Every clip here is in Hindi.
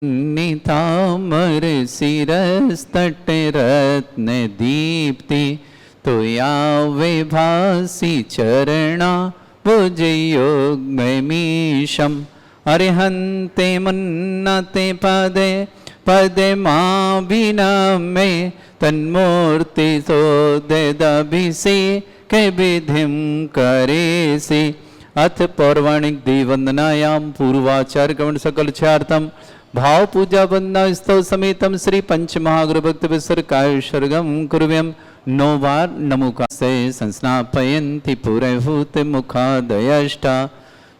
नितामर शिरस्तट रत्न दीप्ति तुया विभासी चरणा भुजयोगमीशम् अरिहन्ते मुन्नते पदे पदे माभिनमे तन्मूर्ति सोदेदभिषे के विधिं करेसि। अथ पौर्वाणिक देववंदनायां पूर्वाचार्य कवण सकल चार्थम भाव पूजा वंदना स्तव समेतम श्री पंच महागुरु भक्त विसर काय सर्गम कुर्व्यम 9 बार नमुका से संस्नापयन्ति पुरहूत मुखादयष्टा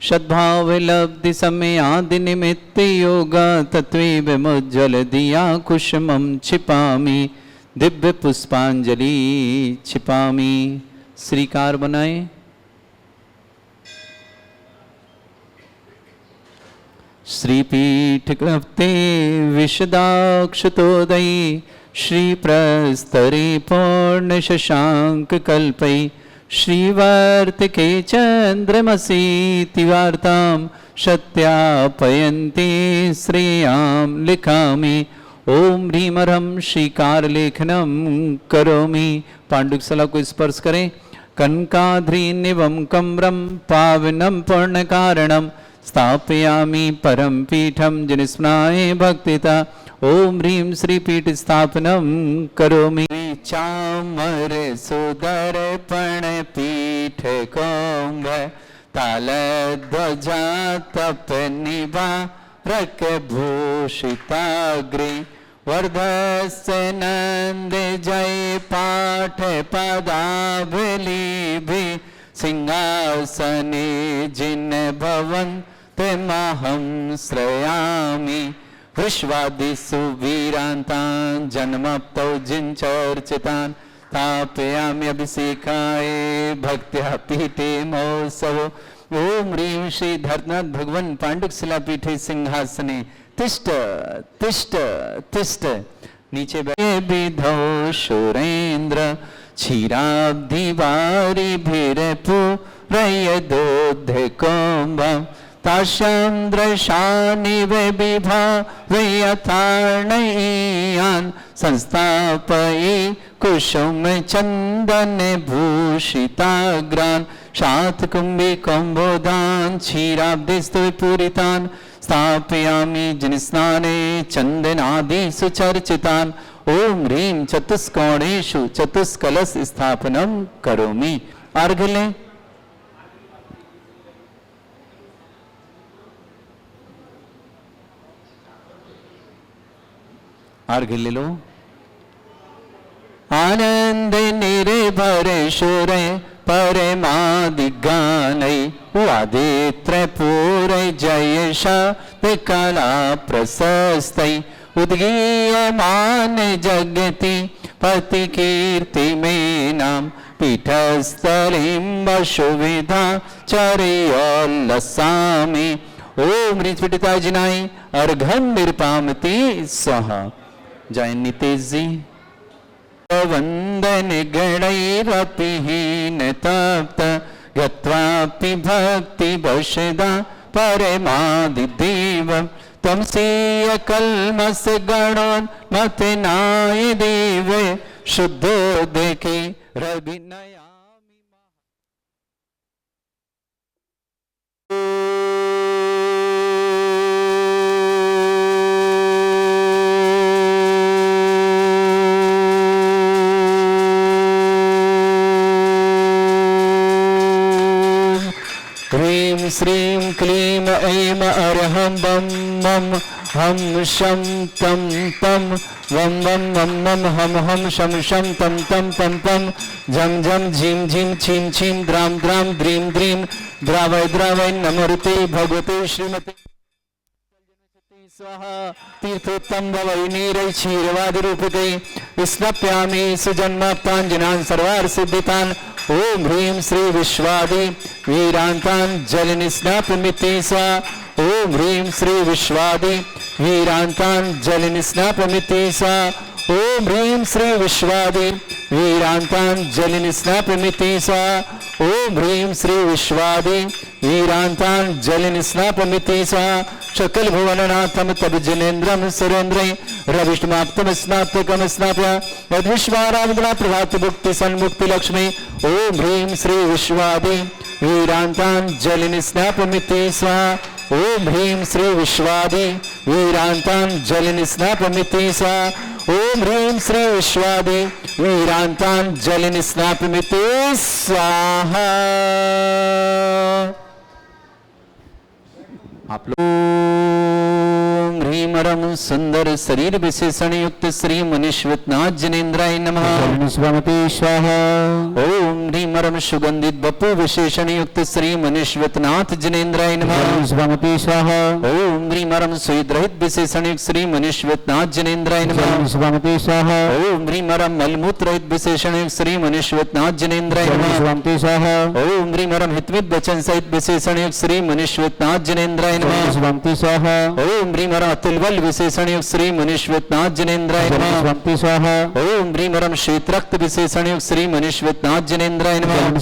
सद्भाव लब्धि समय आदि निमित्त योगा तत्वे विमुज्जल दिया कुसुमं छिपामि दिव्य पुष्पांजलि छिपामि। श्रीकार बनाए। श्रीपीठ कृप्ते विशदाक्षतोदयी श्रीप्रस्तरे पूर्ण शशांक कल्पै श्रीवर्तिके चंद्रमसि तिवार्तां सत्यापयन्ति श्रेयां लिखामि। ओम ह्रीं ह्रं श्रीकार लेखनम करोमि। पांडुकशला को स्पर्श करें। कनकाद्रीनिवं कम्रं पावनं पूर्णकारणं स्थापयामि परम पीठम जिनस्मृणाय भक्तिता। ओम ह्रीं श्री पीठ स्थापनम करोमि। चामर सुदर्पण पीठ कौंग ताल ध्वजा तप निवारक भूषिताग्रे वर्धस्य नंद जय पाठ पदावली सिंहासने जिन भवन तमहं श्रयामि। विश्वादिषु वीरान्तान् जन्मप्तौ जिनचर्चितान् स्थापयामि अभिषेकाय भक्त्या पीठे महोत्सवो। ओम ह्रीं श्री धर्मनाथ भगवान पांडुकशिला पीठे सिंहासने तिष्ठ तिष्ठ तिष्ठ। नीचे विधौ सुरेन्द्र क्षीराब्धि वारी भीरपुरयदोध कुम्भं ताशंद्रशानिव विभावयथार्णयान् संस्थापये कुसुम चंदन भूषिताग्रान् शातकुम्भी कुम्भोदान् क्षीराब्धिस्तु पूरितान् स्थापयामि जिनस्नाने चंदनादि सुचर्चितान्। ओम ह्रीं चतुष्कोणेषु चतुष्कलश स्थापनम करोमि। अर्घ्य लें। अर्घ्य ले लो। आनंद निर्भर सुर परमादिगानै वादित्र पूरै जयश कला प्रशस्तै उद्गीयमान जगति पति कीर्ति में नाम पीठस्थलिं सुविधा चर्योल्लसामि। ओम ह्रीं पीठिताजिनाय अर्घं निर्पामति स्वाहा। जय नितेश जी। वंदन गणैरपि हीन तप्त गत्वापि भक्ति वशदा परमादिदेवम् तमसीय कलमस गणोन मतनाय देव शुद्धो देखे रविनयामि। ह्रीं श्रीं क्लीं ऐं अरहं बं मं हम शं तं पं वं वं मं मं हम हम शं शं तं तं पं पं झं झं झीं झीं छीं छीं द्रां द्रां द्रीं द्रीं द्रावय द्रावय नमोते भगवते श्रीमते स्वाहा। तीर्थोत्तम भवै नीरै क्षीरवादि रूपके स्नप्यामि सुजन्माप्ताञ्जनान् सर्वार्थ सिद्धितान्। ओम ह्रीं श्री विश्वादि वीरान्तान् जलनिस्नापमिति स्वाहा। ओम ह्रीं श्री विश्वादि वीरान्तान् जलनिस्नापमिति स्वाहा। ओम ह्रीं श्री विश्वादि वीरान्तान् जलनिस्नापमिति स्वाहा। ओम ह्रीं श्री विश्वादि वीरान्तान् जलनिस्नापमिति स्वाहा। शकल भुवननाथम तब जनेन्द्रम सुरेन्द्र रविष्टमाप्तम स्नातकम स्नात्या यद्विश्वाराधना प्रभात भुक्ति सन्मुक्ति लक्ष्मी ओम ह्रीं श्री विश्वादि वीरांतांजलि स्नापमिति स्वाहा ओम ह्रीं श्री विश्वादि वीरांतांजलि स्नापमिति स्वाहा ओम ह्रीं श्री विश्वादि वीरांतांजलि स्नापमिति स्वाहा। आप लोग ह्रीमरम सुंदर शरीर विशेषण युक्त श्री मनीश्वतनाथ जनेन्द्राय नमः स्वाहा। ओम ह्रीमरम सुगंधित बपु विशेषण युक्त श्री मनीश्वतनाथ जनेन्द्राय नमः स्वाहा। ओम ह्रीमरम सुईद रहित विशेषण युक्त श्री मनीश्वतनाथ जनेन्द्राय नमः स्वाहा। ओम ह्रीमरम मलमूत्र रहित विशेषण युक्त श्री मनीश्वतनाथ जनेन्द्राय नमः स्वाहा। ओम ह्रीमरम हितमित वचन सहित विशेषण युक्त श्री मनीश्वतनाथ जनेन्द्राय नमः स्वाहा। ओम ह्रीमरम अतुलबल विशेषण युक्त श्री मनीश्वतनाथ जनेन्द्राय नमः स्वाहा। ओम ह्रीमरम श्वेतरक्त विशेषण युक्त श्री मनीश्वतनाथ जनेन्द्राय नमः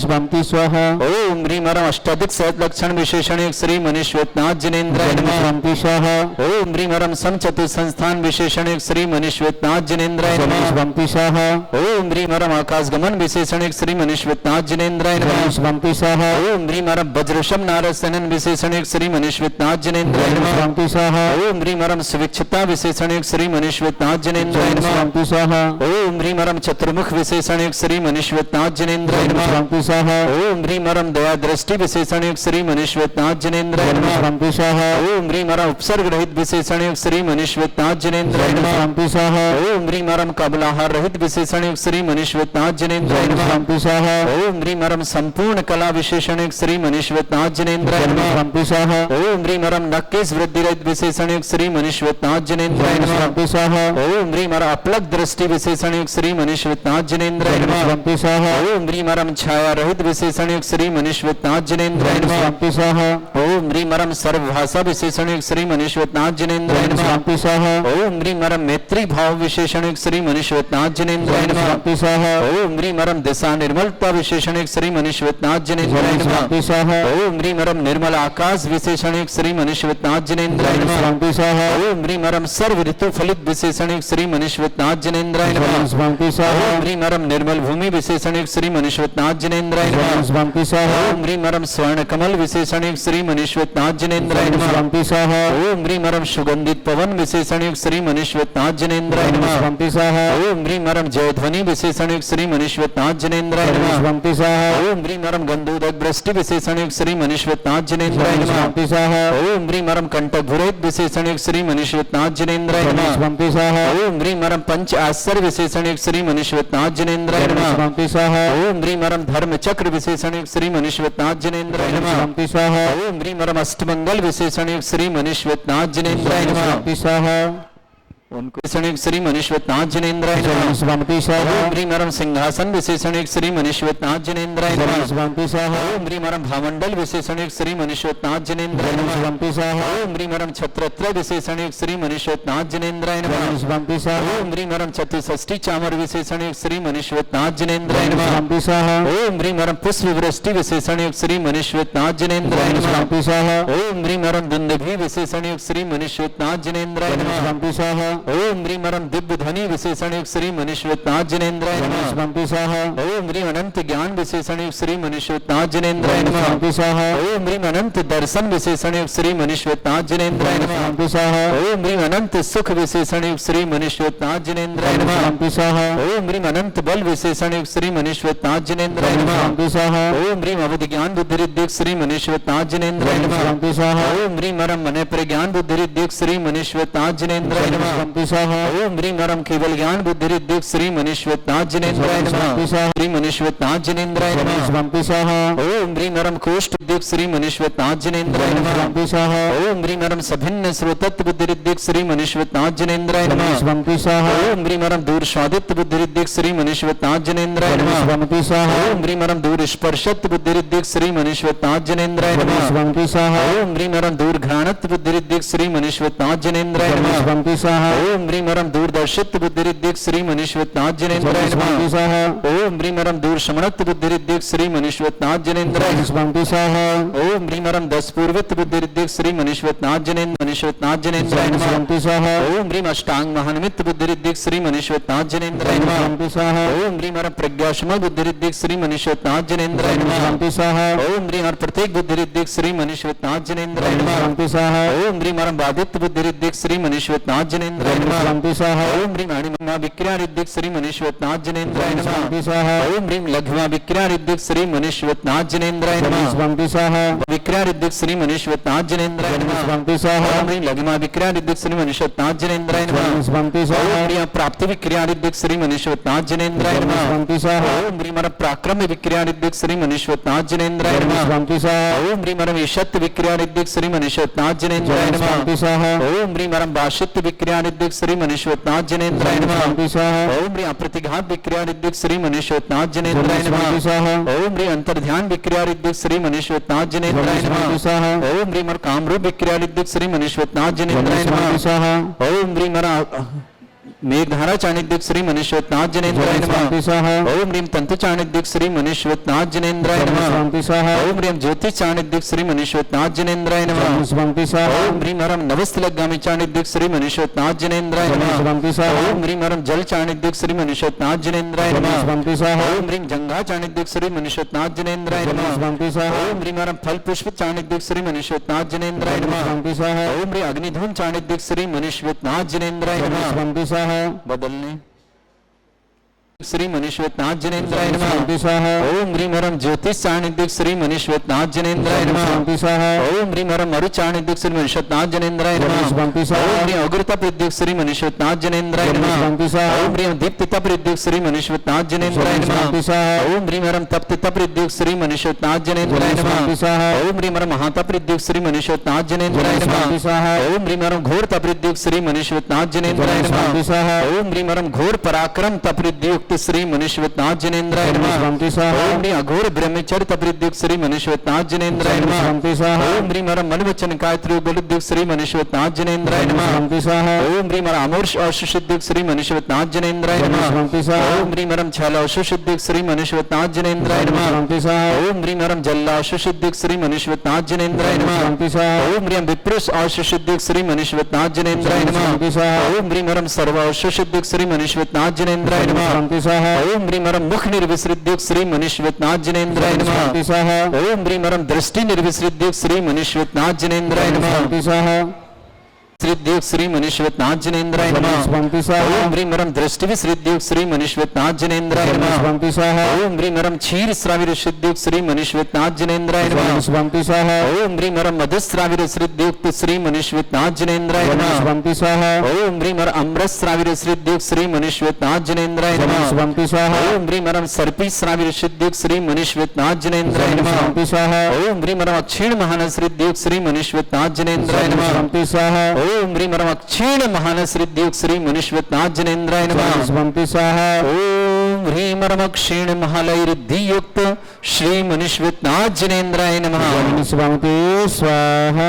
स्वाहा। ओम ह्रीमरम अष्टाधिक सहित लक्षण विशेषण युक्त श्री मनीश्वतनाथ जनेन्द्राय नमः स्वाहा। ओम ह्रीमरम समचतुर संस्थान विशेषण युक्त श्री मनीश्वतनाथ जनेन्द्राय नमः स्वाहा। ओम ह्रीमरम आकाश गमन विशेषण युक्त श्री मनीश्वतनाथ जनेन्द्राय नमः स्वाहा। ओम ह्रीमरम वज्रशम नारद सनन विशेषण युक्त श्री मनीश्वतनाथ जनेन्द्राय नमः स्वाहा। ओम ह्रीमरम सुविक्षता विशेषण युक्त श्री मनीश्वतनाथ जनेन्द्राय नमः स्वाहा। ओम ह्रीमरम चतुर्मुख विशेषण युक्त श्री मनीश्वतनाथ जनेन्द्राय नमः स्वाहा। ओम ह्रीमरम दया दृष्टि विशेषण युक्त श्री मनीश्वतनाथ जनेन्द्राय नमः स्वाहा। ओम ह्रीमरम उपसर्ग रहित विशेषण युक्त श्री मनीश्वतनाथ जनेन्द्राय नमः स्वाहा। ओम ह्रीमरम कबलाहार रहित विशेषण युक्त श्री मनीश्वतनाथ जनेन्द्राय नमः स्वाहा। ओम ह्रीमरम संपूर्ण कला विशेषण युक्त श्री मनीश्वतनाथ जनेन्द्राय नमः स्वाहा। ओम ह्रीमरम नक्केश वृद्धि रहित विशेषण युक्त श्री मनीश्वतनाथ जनेन्द्राय नमः स्वाहा। ओम ह्रीमरम अपलक दृष्टि विशेषण युक्त श्री मनीश्वतनाथ जनेन्द्राय नमः स्वाहा। ओम ह्रीमरम छाया रहित विशेषण युक्त श्री मनीश्वतनाथ जनेन्द्राय नमः स्वाहा। ओम ह्रीमरम सर्वभाषा विशेषण युक्त श्री मनीश्वतनाथ जनेन्द्राय नमः स्वाहा। ओम ह्रीमरम मैत्री भाव विशेषण युक्त श्री मनीश्वतनाथ जनेन्द्राय नमः स्वाहा। ओम ह्रीमरम दिशा निर्मलता विशेषण युक्त श्री मनीश्वतनाथ जनेन्द्राय नमः स्वाहा। ओम ह्रीमरम निर्मल आकाश विशेषण युक्त श्री मनीश्वतनाथ जनेन्द्राय नमः स्वाहा। ओम ह्रीमरम सर्व ऋतु फलित विशेषण युक्त श्री मनीश्वतनाथ जनेन्द्राय नमः स्वाहा। ओम ह्रीमरम निर्मल भूमि विशेषण युक्त श्री मनीश्वतनाथ जनेन्द्राय नमः स्वाहा। ओम ह्रीमरम स्वर्ण कमल विशेषण युक्त श्री मनीश्वतनाथ जनेन्द्राय नमः स्वाहा। ओम ह्रीमरम सुगंधित पवन विशेषण युक्त श्री मनीश्वतनाथ जनेन्द्राय नमः स्वाहा। ओम ह्रीमरम जयध्वनि विशेषण युक्त श्री मनीश्वतनाथ जनेन्द्राय नमः स्वाहा। ओम ह्रीमरम गंधोदक वृष्टि विशेषण युक्त श्री मनीश्वतनाथ जनेन्द्राय नमः स्वाहा। ओम ह्रीमरम कंटक भुरेत विशेषण युक्त श्री मनीश्वतनाथ जनेन्द्राय नमः स्वाहा। ओम ह्रीमरम पंच आश्चर्य विशेषण युक्त श्री मनीश्वतनाथ जनेन्द्राय नमः स्वाहा। ओम ह्रीमरम धर्म चक्र विशेषण युक्त श्री मनीश्वतनाथ जनेन्द्राय नमः स्वाहा। ओम ह्रीमरम अष्टमंगल विशेषण युक्त श्री मनीश्वतनाथ जनेन्द्राय नमः स्वाहा। उनको श्री मनीश्वतनाथ जनेन्द्राय नमः। ओम ह्रीमरम सिंहासन विशेषण युक्त श्री मनीश्वतनाथ जनेन्द्राय नमः। ओम ह्रीमरम भामंडल विशेषण युक्त श्री मनीश्वतनाथ जनेन्द्राय नमः। ओम ह्रीमरम छत्रत्र विशेषण युक्त श्री मनीश्वतनाथ जनेन्द्राय नमः। ओम ह्रीमरम चतुष्षष्टि चामर विशेषण युक्त श्री मनीश्वतनाथ जनेन्द्राय नमः। ओम ह्रीमरम पुष्प वृष्टि विशेषण युक्त श्री मनीश्वतनाथ जनेन्द्राय नमः। ओम ह्रीमरम दुंदुभि विशेषण युक्त श्री मनीश्वतनाथ जनेन्द्राय नमः। ओम ह्रीमरम दिव्य ध्वनि विशेषण युक्त श्री मनीश्वतनाथ जनेन्द्राय नमः। ओम ह्रीम अनंत ज्ञान विशेषण युक्त श्री मनीश्वतनाथ जनेन्द्राय नमः। ओम ह्रीम अनंत दर्शन विशेषण युक्त श्री मनीश्वतनाथ जनेन्द्राय नमः। ओम ह्रीम अनंत सुख विशेषण युक्त श्री मनीश्वतनाथ जनेन्द्राय नमः। ओम ह्रीम अनंत बल विशेषण युक्त श्री मनीश्वतनाथ जनेन्द्राय नमः। ओम ह्रीम अवधि ज्ञान बुद्धि रिद्धि श्री मनीश्वतनाथ जनेन्द्राय नमः। ओम ह्रीमरम मन प्रज्ञान बुद्धि रिद्धि श्री मनीश्वतनाथ जनेन्द्राय नमः। ओम ह्रीमरम केवल ज्ञान बुद्धि रिद्धि श्री मनीश्वतनाथ जनेन्द्राय नमः। श्री मनीश्वतनाथ जनेन्द्राय नमः। ओम ह्रीमरम कोष्ठ रिद्धि श्री मनीश्वतनाथ जनेन्द्राय नमः। ओम ह्रीमरम सभिन्न श्रोतत्व बुद्धि रिद्धि श्री मनीश्वतनाथ जनेन्द्राय नमः। ओम ह्रीमरम दूर स्वादित्व बुद्धि रिद्धि श्री मनीश्वतनाथ जनेन्द्राय नमः। ओम ह्रीमरम दूर स्पर्शत्व बुद्धि रिद्धि श्री मनीश्वतनाथ जनेन्द्राय नमः। ओम ह्रीमरम दूर घ्राणत्व बुद्धि रिद्धि श्री मनीश्वतनाथ जनेन्द्राय नमः। ओम ह्रीं ह्रम दूरदर्शित बुद्धिरिद्धिक श्री मनीश्वरनाथ जिनेन्द्राय नमः। ओम ह्रीं ह्रम दूरशमनत बुद्धिरिद्धिक श्री मनीश्वरनाथ जिनेन्द्राय नमः। ओम ह्रीं ह्रम दसपूर्वित बुद्धिरिद्धिक श्री मनीश्वरनाथ जिनेन्द्राय नमः। ओम ह्रीं अष्टांग महानिमित्त बुद्धिरिद्धिक श्री मनीश्वरनाथ जिनेन्द्राय नमः। ओम ह्रीं ह्रम प्रज्ञाशमल बुद्धिरिद्धिक श्री मनीश्वरनाथ जिनेन्द्राय नमः। ओम ह्रीं ह्रम प्रत्येक बुद्धिरिद्धिक श्री मनीश्वरनाथ जिनेन्द्राय नमः। ओम ह्रीं ह्रम बाधित बुद्धिरिद्धिक श्री मनीश्वरनाथ जिनेन्द्राय नमः। ओम ह्रीं अणिमा विक्रिया रिद्धिक श्री मनीश्वरनाथ जिनेन्द्राय नमः। ओम ह्रीं लघ्वा विक्रिया रिद्धिक श्री मनीश्वरनाथ जिनेन्द्राय नमः। विक्रिया रिद्धिक श्री मनीश्वरनाथ जिनेन्द्राय नमः। ओम ह्रीं लघ्वा विक्रिया रिद्धिक श्री मनीश्वरनाथ जिनेन्द्राय नमः। ओम ह्रीं प्राप्ति विक्रिया रिद्धिक श्री मनीश्वरनाथ जिनेन्द्राय नमः। ओम ह्रीं ह्रम पराक्रम विक्रिया रिद्धिक श्री मनीश्वरनाथ जिनेन्द्राय नमः। ओम ह्रीं ह्रम ईशत विक्रिया रिद्धिक श्री मनीश्वरनाथ जिनेन्द्राय नमः। ओम ह्रीं ह्रम बाशित विक्रिया रिद्धिक श्री मनीश्वरनाथ जिनेन्द्राय नमः। ओम ह्रीं अप्रतिघात विक्रिया रिद्धिक श्री मनीश्वरनाथ जिनेन्द्राय नमः। ओम ह्रीं अंतर्ध्यान विक्रिया रिद्धिक श्री मनीश्वरनाथ जिनेन्द्राय नमः। ओम ह्रीं कामरूप विक्रिया रिद्धिक श्री मनीश्वरनाथ जिनेन्द्राय नमः। ओम ह्रीं मेघधारा चाणिद्यक श्री मनीश्वरनाथ जिनेन्द्राय नमः। ओम ह्रीं तंतु चाणिद्यक श्री मनीश्वरनाथ जिनेन्द्राय नमः। ओम ह्रीं ज्योति चाणिद्यक श्री मनीश्वरनाथ जिनेन्द्राय नमः। ओम ह्रीं ह्रम नवस्थलगामी चाणिद्यक श्री मनीश्वरनाथ जिनेन्द्राय नमः। ओम ह्रीं ह्रम जल चाणिद्यक श्री मनीश्वरनाथ जिनेन्द्राय नमः। ओम ह्रीं जंगा चाणिद्यक श्री मनीश्वरनाथ जिनेन्द्राय नमः। ओम ह्रीं ह्रम फल पुष्प चाणिद्यक श्री मनीश्वरनाथ जिनेन्द्राय नमः। ओम ह्रीं अग्निधूम चाणिद्यक श्री मनीश्वरनाथ जिनेन्द्राय नमः। बदलने श्री मनीश्वरनाथ जिनेन्द्राय नमः। ओम ह्रीं ह्रम ज्योतिष चाणिद्यक श्री मनीश्वरनाथ जिनेन्द्राय नमः। ओम ह्रीं ह्रम मरु चाणिद्यक श्री मनीश्वरनाथ जिनेन्द्राय नमः। ओम ह्रीं अग्रता प्रद्युक श्री मनीश्वरनाथ जिनेन्द्राय नमः। ओम ह्रीं दीप्तिता प्रद्युक श्री मनीश्वरनाथ जिनेन्द्राय नमः। ओम ह्रीं ह्रम तप्तिता प्रद्युक श्री मनीश्वरनाथ जिनेन्द्राय नमः। ओम ह्रीं ह्रम महाता प्रद्युक श्री मनीश्वरनाथ जिनेन्द्राय नमः। ओम ह्रीं ह्रम घोर तप्रद्युक श्री मनीश्वरनाथ जिनेन्द्राय नमः। ओम ह्रीं ह्रम घोर पराक्रम तप्रद्युक श्री मनीश्वरनाथ जिनेन्द्राय नमः। ओम ह्रीं अघोर ब्रह्मचर्य तप्रद्युक श्री मनीश्वरनाथ जिनेन्द्राय नमः। ओम ह्रीं ह्रम मनवचन कायत्री बलुद्युक श्री मनीश्वरनाथ जिनेन्द्राय नमः। ओम ह्रीं ह्रम अमोर्ष औषुषुद्युक श्री मनीश्वरनाथ जिनेन्द्राय नमः। ओम ह्रीं ह्रम छल औषुषुद्युक श्री मनीश्वरनाथ जिनेन्द्राय नमः। ओम ह्रीं ह्रम जल औषुषुद्युक श्री मनीश्वरनाथ जिनेन्द्राय नमः। ओम ह्रीं विप्रुष औषुषुद्युक श्री मनीश्वरनाथ जिनेन्द्राय नमः। ओम ह्रीं ह्रम सर्व औषुषुद्युक श्री मनीश्वरनाथ जिनेन्द्राय नमः। ओम ह्रीं ह्रम मुख निर्विसृद्युक श्री मनीश्वरनाथ जिनेन्द्राय नमः। ओम ह्रीं ह्रम दृष्टि निर्विसृद्युक श्री मनीश्वरनाथ जिनेन्द्राय नमः। श्रीद्युक श्री मनीश्वरनाथ जिनेन्द्राय नमः। ओम ह्रीं ह्रम दृष्टि विसृद्युक श्री मनीश्वरनाथ जिनेन्द्राय नमः। ओम ह्रीं ह्रम क्षीर श्राविर श्रीद्युक श्री मनीश्वरनाथ जिनेन्द्राय नमः। ओम ह्रीं ह्रम मधुश्राविर श्रीद्युक्त श्री मनीश्वरनाथ जिनेन्द्राय नमः। ओम ह्रीं ह्रम अमृत श्राविर श्रीद्युक श्री मनीश्वरनाथ जिनेन्द्राय नमः। ओम ह्रीं ह्रम सर्पी श्राविर श्रीद्युक श्री मनीश्वरनाथ जिनेन्द्राय नमः। ओम ह्रीं ह्रम क्षीण महान श्रीद्युक श्री मनीश्वरनाथ जिनेन्द्राय नमः। ओम ह्रीं ह्रम क्षीण महान श्रीद्युक श्री मनीश्वरनाथ जिनेन्द्राय नमः। ओम ह्रीं ह्रम क्षीण महालयरुद्धियुक्त श्री मनीश्वरनाथ जिनेन्द्राय नमः। स्वाहा।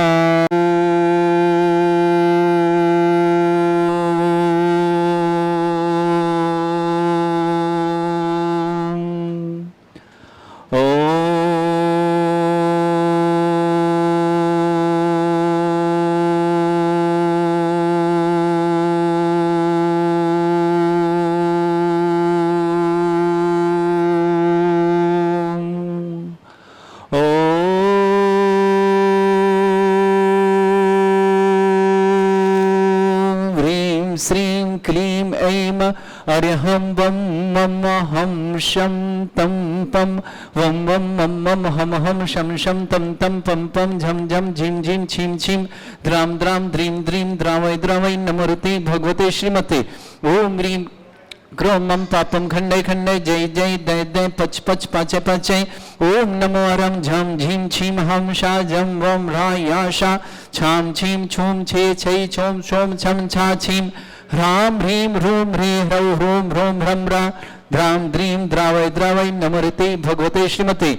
श्रीं क्लीं ऐं अर्हं वं मम हं शं तं पं वं वं मम मम हम हम शं शं तं तं पं पं झं झं झीं झीं छीं छीं द्रां द्रां द्रीं द्रीं द्रावै द्रावै नमोरुते भगवते श्रीमते। ओम ह्रीं क्रोम मम पापम खंडे खंडे जय जय दय दय पच पच पाचे पाचे। ओम नमो अरम झम झीम छीम हम शा जम वम रा या शा छाम छीम छूम छे छै छोम छोम छम छा छीम ह्राम ह्रीं ह्रूं ह्री ह्रौ ह्रूं ह्रों ह्रम रा द्रां द्रीं द्रावै द्रावै नमोरुते भगवते श्रीमते।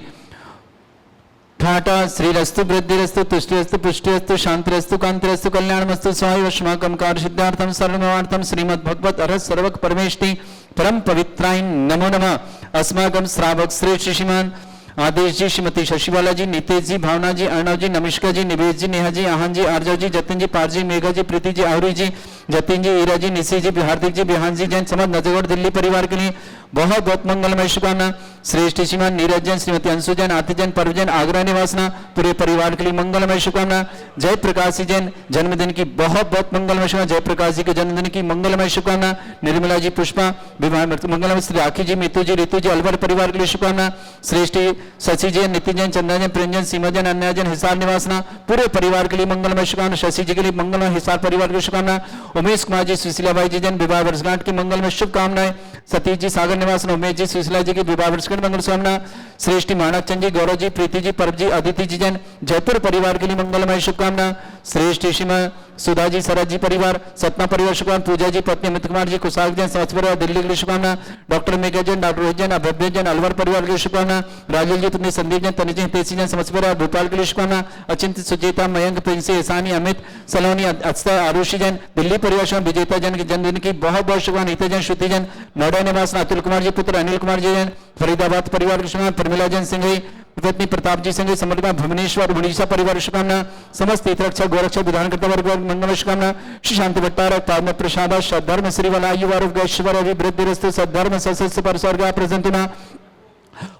ठाटा श्रीरस्तु वृद्धिरस्तु तुष्टिरस्तु पुष्टिरस्तु शांतिरस्तु कांतिरस्तु कल्याणमस्तु स्वायु अस्माकं कार्य सिद्धार्थम सर्वमार्थम श्रीमद् भगवत अरहत सर्वक परमेष्टि परम पवित्राय नमो नमः। अस्माकं श्रावक श्रेष्ठ श्रीमान आदेश जी, श्रीमती शशिबाला जी, नितेश जी, भावना जी, अर्णव जी, नमिष्का जी, निवेश जी, नेहा जी, आहन जी, आर्जा जी, जतिन जी, पार जी, मेघा जी, प्रीति जी, आहुरी जी, जतिन जी, ईरा जी, निशी जी, हार्दिक जी, बिहान जी, जैन समझ नजरगढ़ दिल्ली परिवार के लिए बहुत बहुत मंगलमय शुभकामना। श्रेष्ठ श्रीमान नीरज जैन, श्रीमती अंशु जैन, आति जैन, पर्व जैन, आगरा निवासना पूरे परिवार के लिए मंगलमय शुभकामना। जय प्रकाश जैन जन्मदिन की बहुत बहुत मंगलमय शुभकामना। जय प्रकाश जी के जन्मदिन की मंगलमय शुभकामना। निर्मला जी, पुष्पा विवाह मंगलमय। श्री राखी जी, मितू जी, ऋतु जी, अलवर परिवार के लिए शुभकामना। श्रेष्ठ शशि जैन, नितिन जैन, चंद्रा जैन, प्रेमजन, सीमा जैन, अन्या जैन, हिसार निवासना पूरे परिवार के लिए मंगलमय शुभकामना। शशि जी के लिए मंगलमय, हिसार परिवार के लिए शुभकामना। उमेश कुमार जी, सुशीला भाई जी जैन विवाह वर्षगांठ की मंगलमय शुभकामनाएं। सतीश जी, सागर निवासन, उमेश जी, सुशीला जी की विवाह वर्षगांठ मंगल शुभकामना। श्रेष्ठी मानक चंद जी, गौरव जी, प्रीति जी, परब जी, अदिति जी जैन जयपुर परिवार के लिए मंगलमय शुभकामना। श्रेष्ठ श्रीमा सुधा जी, शरद जी परिवार, सतना परिवार शुभकामना। पूजा जी, पत्नी अमित कुमार जी, कुशाल जैन समाज परिवार दिल्ली के लिए शुभकामना। डॉक्टर मेघा जैन, डॉक्टर रोहित जैन, अभव्य जैन अलवर परिवार के लिए शुभकामना। राजेश जी, पत्नी संदीप जैन, तनिजी हितेशी जैन समाज परिवार भोपाल के लिए शुभकामना। अचिंत सुचेता, मयंक, प्रिंसी, एहसानी, अमित सलोनी, अक्षय, आरुषि जैन दिल्ली परिवार शुभ। विजेता जैन के जन्मदिन की बहुत बहुत शुभकामना। हिते जैन, श्रुति जैन, नोएडा निवास, अतुल कुमार जी पुत्र अनिल कुमार जी जैन फरीदाबाद परिवार की शुभकामना। प्रमिला जैन सिंह पत्नी प्रताप जी सिंह समर्पण भुवनेश्वर उड़ीसा परिवार शुभकामना। समस्त हितरक्षक गोरक्षक विधानकर्ता वर्ग मंगल शुभकामना। श्री शांति भट्टारक पावन प्रसाद सद्धर्म श्रीवला आयु आरोग्य ऐश्वर्य अभिवृद्धिरस्तु सद्धर्म सस्य पर स्वर्ग प्रसन्ना।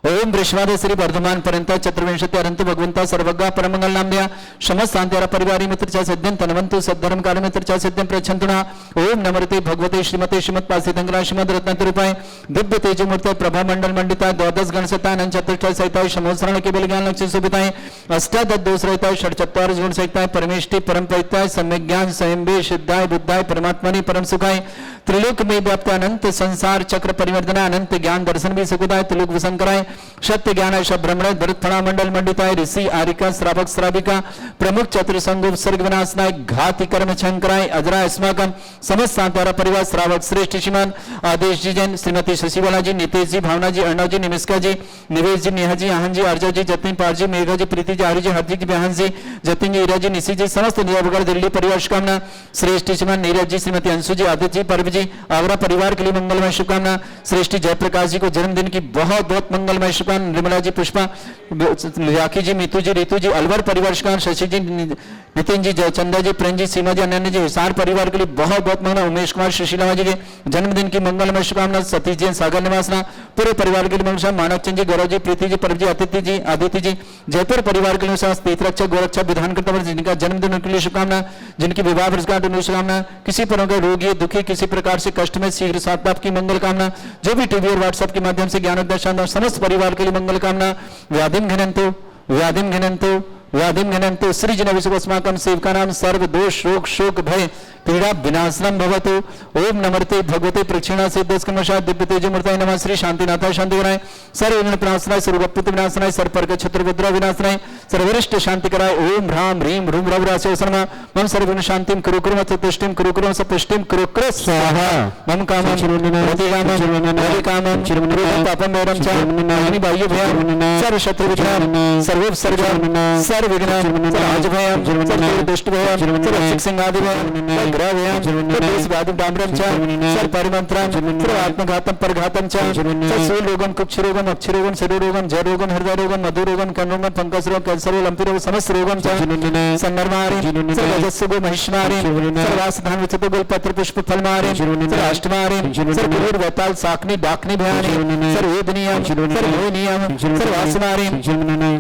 ओम वृषवाद श्री वर्धमान पर्यंत चतुर्विंशति अनंत भगवंता सर्वज्ञ परमंगल नाम्या समस्त शांतिरा परिवारी मित्र च सद्यं तनवंतु सद्धर्म कार्य मित्र च सद्यं प्रच्छन्तुना। ओम नमस्ते भगवते श्रीमते श्रीमत्पासितंगरा श्रीमद रत्नतरूपाय दिव्य तेजमूर्ते प्रभा मंडल मंडिता द्वादश गणसता अनंत चतुष्टय सहिताय समोसरण के बलिज्ञान लक्ष्य सुभिताय अष्टादश दोष रहिताय षट्चत्वार गुण सहिताय परमेष्टि परम पवित्राय सम्यक ज्ञान स्वयंभे सिद्धाय बुद्धाय परमात्मनि परम सुखाय त्रिलोक में व्याप्त अनंत संसार चक्र परिवर्तना अनंत ज्ञान दर्शन भी सुखदाय त्रिलोक विशंकराय सत्य ज्ञान ब्रह्मण भरतफणा मंडल मंडिताय ऋषि आरिका श्रावक श्राविका प्रमुख चतुर्संग सर्ग विनाशनाय घाति कर्म शंकराय अजरा अस्माकम समस्त शांतारा परिवार श्रावक श्रेष्ठ श्रीमान आदेश जी जैन श्रीमती शशिबाला जी नितेश जी भावना जी अर्णव जी निमिष्का जी निवेश जी नेहा जी आहन जी अर्जा जी जतिन पार जी मेघा जी प्रीति जी आर्य जी हरजी जी बिहान जी जतिन जी ईरा जी निशी जी समस्त निरावगढ़ दिल्ली परिवार शुभकामना। श्रेष्ठ श्रीमान नीरज जी श्रीमती अंशु जी आदित्य जी पर्व जी आगरा परिवार के लिए मंगलमय शुभकामना। श्रेष्ठ जयप्रकाश जी को जन्मदिन की बहुत बहुत मंगलमय शुभकामना। निर्मला जी पुष्पा राखी जी मितू जी ऋतु जी अलवर परिवार शुभकामना। शशि जी नितिन जी जयचंदा जी प्रेम जी सीमा जी अनन्या जी हिसार परिवार के लिए बहुत बहुत मंगल। उमेश कुमार सुशीला जी के जन्मदिन की मंगलमय शुभकामना। सतीश जी सागर निवासना पूरे परिवार के लिए मंगल। मानव चंद जी गौरव जी प्रीति जी परब जी आदित्य जी जयपुर परिवार के लिए तीर्थरक्षक गोरक्षक विधानकर्ता जिनका जन्मदिन उनके लिए शुभकामना। जिनकी विवाह वर्षगांठ शुभकामना। किसी पर रोगी दुखी किसी प्रकार से कष्ट में शीघ्र साथ प्राप्त की मंगल कामना। जो भी टीवी और व्हाट्सएप के माध्यम से ज्ञान दर्शन समस्त परिवार के लिए मंगल कामना। व्याधिम घनंतो व्याधिम घनंतो सृजन विश्वस्माकं सेवकानां सर्व दोष रोग शोक भय पीड़ा विनाशनम भवतु। ओम नमस्ते भगवते प्रक्षिणा सिद्धस्कमशा दिव्य तेजमूर्ताय नमः। श्री शांतिनाथाय शांतिकराय सर्व विनाशनाय सर्वपुत विनाशनाय सर्पर्क छत्रभद्रा विनाशनाय सर्वरिष्ट शांतिकराय। ओम ह्राम ह्रीम रूम रवरासो शर्मा मम सर्वगुण शांतिम कुरु कुरु मत तुष्टिम कुरु कुरु सपुष्टिम कुरु कुरु स्वाहा मम कामं प्रतिकामं चिरमनं पापं वैरं च अग्नि बाह्य भयं सर्व शत्रु विघ्नं सर्वोपसर्ग सर्व विघ्नं राज भयं सर्व दुष्ट भयं सर्व सिंह आदि भयं ग्रह भयं देश व्याधि डाम्रं च सर्व परिमंत्रं सर्व आत्मघातम परघातम च सर्व रोगम कुक्ष रोगम अक्षय रोगम शरीर रोगम जय रोगम हृदय रोगम मधु रोगम कर्ण रोगम पंकज रोग कैंसर रोग लंपी रोग समस्त रोगम च सन्नरमारे सर्व रजस्सुगो महिष्मारे सर्वास धान विचित गोल पत्र पुष्प फल मारे सर्व अष्टमारे सर्व गुरुर वेताल साकनी डाकनी भयाने सर्व वेदनियम सर्व योनियम सर्व आसमारे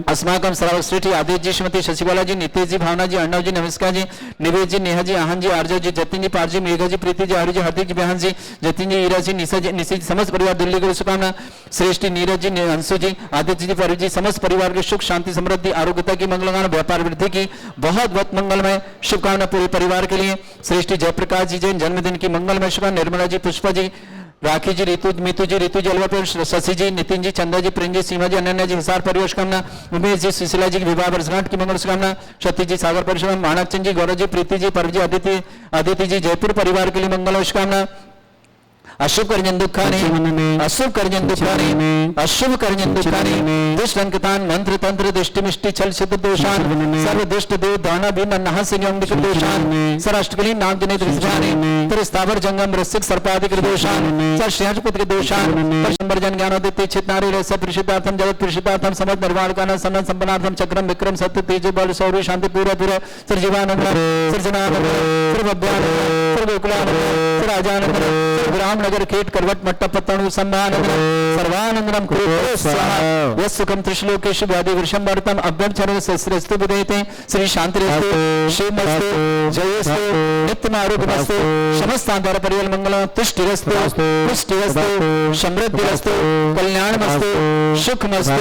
अस्माकं सर्वश्रेष्ठ आदेश जी श्रीमती शशिबाला जी नितेश जी भावना जी अर्णव जी नमस्कार जी निवेश जी नेहा जी आहन जी आर्जा जी जतिन जी पार जी मेघा जी प्रीति जी आर्य जी हार्दिक जी बिहान जी जतिन जी ईरा जी निशी जी समस्त परिवार दिल्ली को शुभकामना। श्रेष्ठ नीरज जी अंशु जी आदित्य जी पार जी समस्त परिवार के सुख शांति समृद्धि आरोग्यता की मंगलकामना व्यापार वृद्धि की बहुत बहुत मंगलमय शुभकामना पूरे परिवार के लिए। श्रेष्ठ जयप्रकाश जी जैन जन्मदिन की मंगलमय शुभकामना। निर्मला जी पुष्पा जी राखी जी मितू जी अलवर शशि जी नितिन जी चंदा जी प्रेम जी सीमा जी अनन्या जी हिसार परिवार शुभकामना। उमेश जी सुशीला जी की विवाह वर्षगांठ की मंगल शुभकामना। सतीश जी सागर परिवार मानक चंद जी गौरव जी प्रीति जी परव जी आदित्य जी जयपुर परिवार के लिए मंगल शुभकामना। अशुभ कर्जन दुःखानि अशुभ कर्जन दुःखानि अशुभ कर्जन दुःखानि दुष्ट अंकतान मंत्र तंत्र दृष्टि मिष्टि छल छिद्र दोषान सर्व दुष्ट देव दाना भी नहास्य यौंगिक दोषान सराष्ट्रकली नाम जने दृष्टानि तर स्थावर जंगम रसिक सर्पादिक दोषान सर श्रेष्ठपति के दोषान संवर्जन ज्ञानोदित चित्नारि रस प्रसिद्धार्थम जगत प्रसिद्धार्थम समस्त निर्वाण कान सन्न संपन्नार्थम चक्रम विक्रम सत्य तेज बल शौर्य शांति पूरा पूरा सर्जीवानंद सर्जनानंद सर्वभ्यान सर्वकुलानंद सर्वराजानंद रामनगर खेट करवट मट्टा पत्तणु सम्मानंद सर्वानंदनम कुरुस्वाहा यस्सुकम त्रिश्लोकेषु व्याधि वृषम वर्तम अभ्यंचरण सहस्रस्तु विदेते श्री शांतिरस्तु शिवमस्तु जयस्तु नित्यम आरोग्यमस्तु समस्तांतर परिवल मंगलम तुष्टिरस्तु पुष्टिरस्तु समृद्धिरस्तु कल्याणमस्तु सुखमस्तु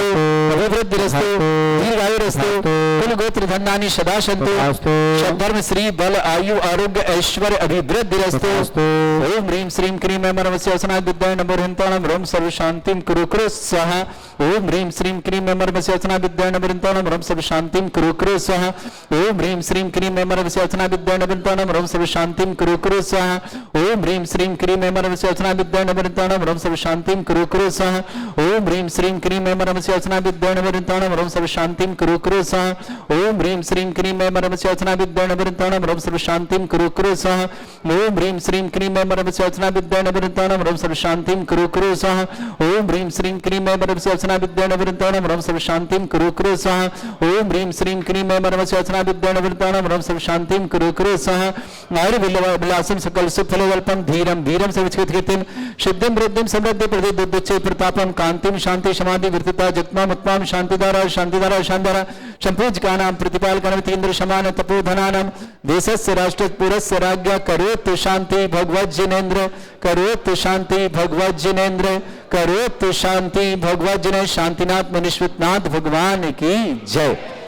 अभिवृद्धिरस्तु दीर्घायुरस्तु कुल गोत्र धनानि सदा सन्तु धर्म श्री बल आयु आरोग्य ऐश्वर्य अभिवृद्धिरस्तु ओम ह्रीं श्रीं क्रीं ऐं मर्मस्यासनाय विद्याय नमो हृन्ताणं ह्रौं सर्व शांतिं कुरु कुरु स्वाहा ओम ह्रीं श्रीं क्रीं ऐं मर्मस्यासनाय विद्याय नमो हृन्ताणं ह्रौं सर्व शांतिं कुरु कुरु स्वाहा ओम ह्रीं श्रीं क्रीं ऐं मर्मस्यासनाय विद्याय नमो हृन्ताणं ह्रौं सर्व शांतिं कुरु कुरु स्वाहा ओम ह्रीं श्रीं क्रीं ऐं मर्मस्यासनाय विद्याय नमो हृन्ताणं ह्रौं सर्व शांतिं कुरु कुरु स्वाहा ओम ह्रीं श्रीं क्रीं ऐं मर्मस्यासनाय विद्याय नमो हृन्ताणं ह्रौं सर्व शांतिं कुरु कुरु स्वाहा ओम ह्रीं श्रीं क्रीं ऐं मर्मस्यासनाय विद्याय नमो हृन्ताणं ह्रौं सर्व शांतिं कुरु कुरु स्वाहा ओम ह्रीं श्रीं क्रीं ऐं मर्मस्यासनाय विद्याय नमो हृन्ताणं ह्रौं सर्व शांतिं कुरु कुरु स्वाहा ओम ह्रीं श्रीं क्रीं ऐं मर्मस्यासनाय विद्याय नमो हृन्ताणं ह्रौं सर्व शांतिं कुरु कुरु स्वाहा ओम ह्रीं श्रीं क्रीं ऐं मर्मस्यासनाय विद्याय नमो हृन्ताणं ह्रौं सर्व शांतिं कुरु कुरु स्वाहा आयुर्विलासं सकल सुफलवल्पं धीरं वीरं सर्वचित्कीर्तिं सिद्धिं वृद्धिं समृद्धि प्रदीप्तोच्च प्रतापं कांतिं शांति समाधि विरतिता जगत्मां उत्मां शांतिधारा शांतिधारा शांतिधारा संपूज्यकानां प्रतिपालकनमितीन्द्र समान तपोधनानां देशस्य राष्ट्रपुरस्य राज्ञा करोतु शांति भगवत् जिनेन्द्र करोतु शांति भगवत् जिनेन्द्र करोतु शांति भगवत् जिनेन्द्र शांतिनाथ मनीश्वरनाथ भगवान की जय।